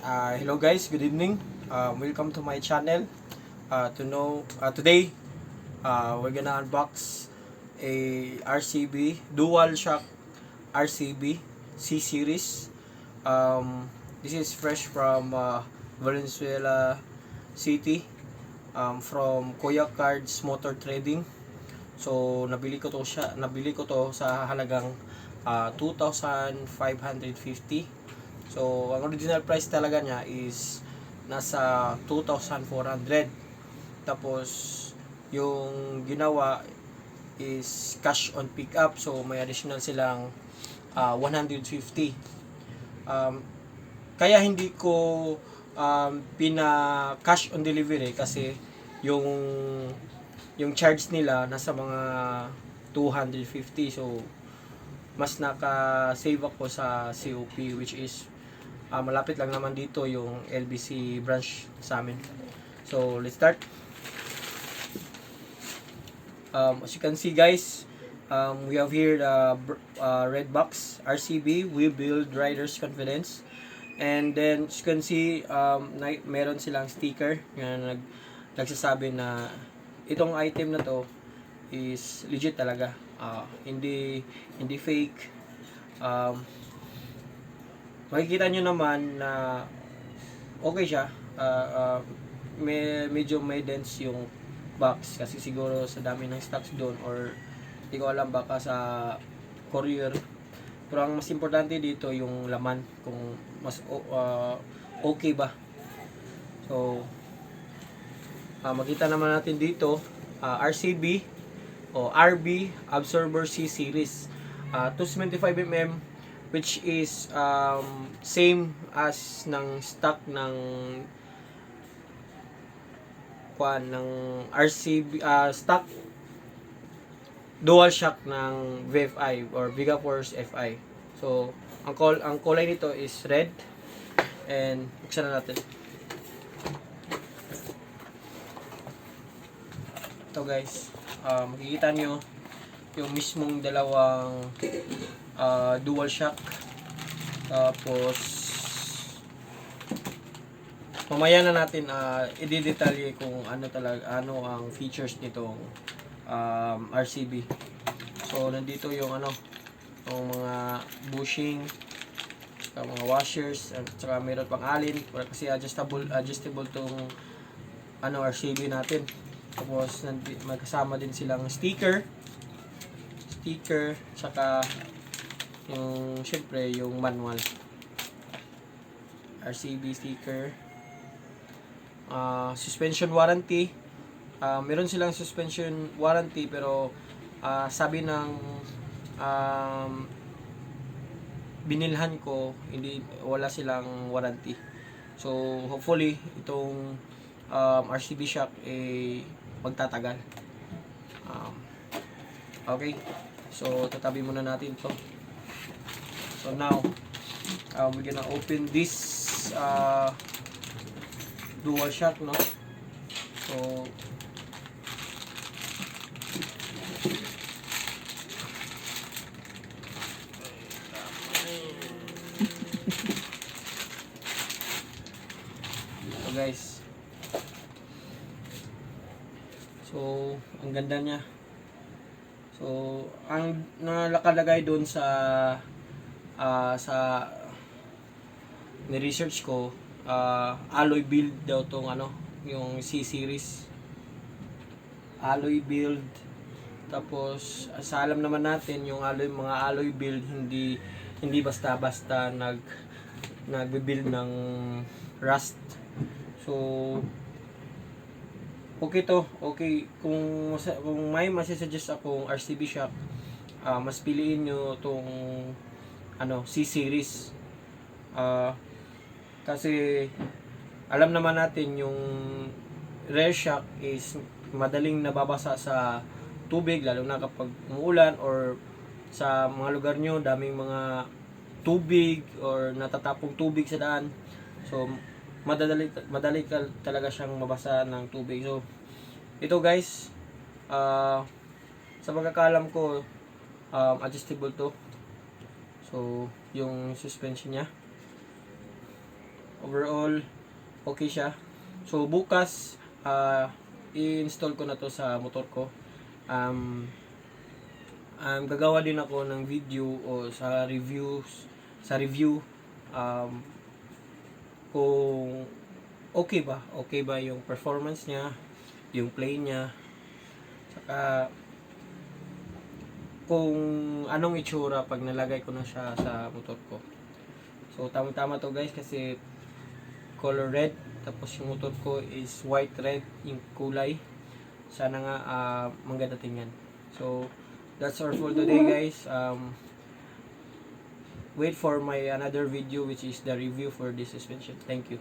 Hello guys, good evening. Welcome to my channel. Today, we're gonna unbox a RCB Dual Shock RCB C series. This is fresh from Valenzuela City, from Kuya Cards Motor Trading. So nabili ko to sa halagang 2,550. So ang original price talaga niya is nasa 2,400. Tapos yung ginawa is cash on pickup, so may additional silang 150. Kaya hindi ko pina cash on delivery kasi yung charge nila nasa mga 250. So mas naka-save ako sa COP, which is malapit lang naman dito yung LBC branch sa amin. So let's start. As you can see guys, we have here the red box RCB, We Build Riders Confidence. And then as you can see, meron silang sticker na nagsasabi na itong item na to is legit talaga, hindi fake. Makikita nyo naman na okay siya. Medyo may dents yung box kasi siguro sa dami ng stocks doon, or hindi ko alam, baka sa courier. Pero ang mas importante dito yung laman, kung mas okay ba. So makita naman natin dito, RCB o RB Absorber C series, 275mm, which is same as ng stock ng RCB, stock dual shock ng VFI or Vigaforce FI. So ang kulay nito is red, and buksan na natin ito guys. Makikita nyo yung mismong dalawang dual shock. Tapos mamaya na natin i-detalye kung ano ang features nitong RCB. So nandito yung yung mga bushing, mga washers, at saka meron pang alin kasi adjustable tong RCB natin. Tapos may kasama din silang sticker, saka yung syempre yung manual RCB sticker. Suspension warranty, meron silang suspension warranty, pero sabi ng binilhan ko, wala silang warranty. So hopefully itong RCB shock magtatagal. Okay, so tatabi muna natin to. So now we're gonna open this dual shock, no? So guys, so ang ganda niya. So ang nakalagay doon sa ni-research ko, alloy build daw tong yung C series, alloy build. Tapos sa alam naman natin, yung mga alloy build hindi basta-basta nagbe-build ng rust. So okay kung may masasuggest akong RCB shock, mas piliin nyo tong C series. Kasi alam naman natin yung rear shock is madaling nababasa sa tubig, lalo na kapag umuulan or sa mga lugar nyo daming mga tubig or natatapong tubig sa daan. So madali talaga siyang mabasa ng tubig. So ito guys, sa pagkakalam ko, adjustable to. So yung suspension niya, overall okay siya. So bukas i-install ko na to sa motor ko. Gagawa din ako ng video o sa review kung okay ba yung performance niya, yung play niya, saka kung anong itsura pag nalagay ko na siya sa motor ko. So tama to guys, kasi color red, tapos yung motor ko is white red yung kulay. Sana nga maganda tingnan. So that's all for today guys. Wait for my another video which is the review for this suspension. Thank you.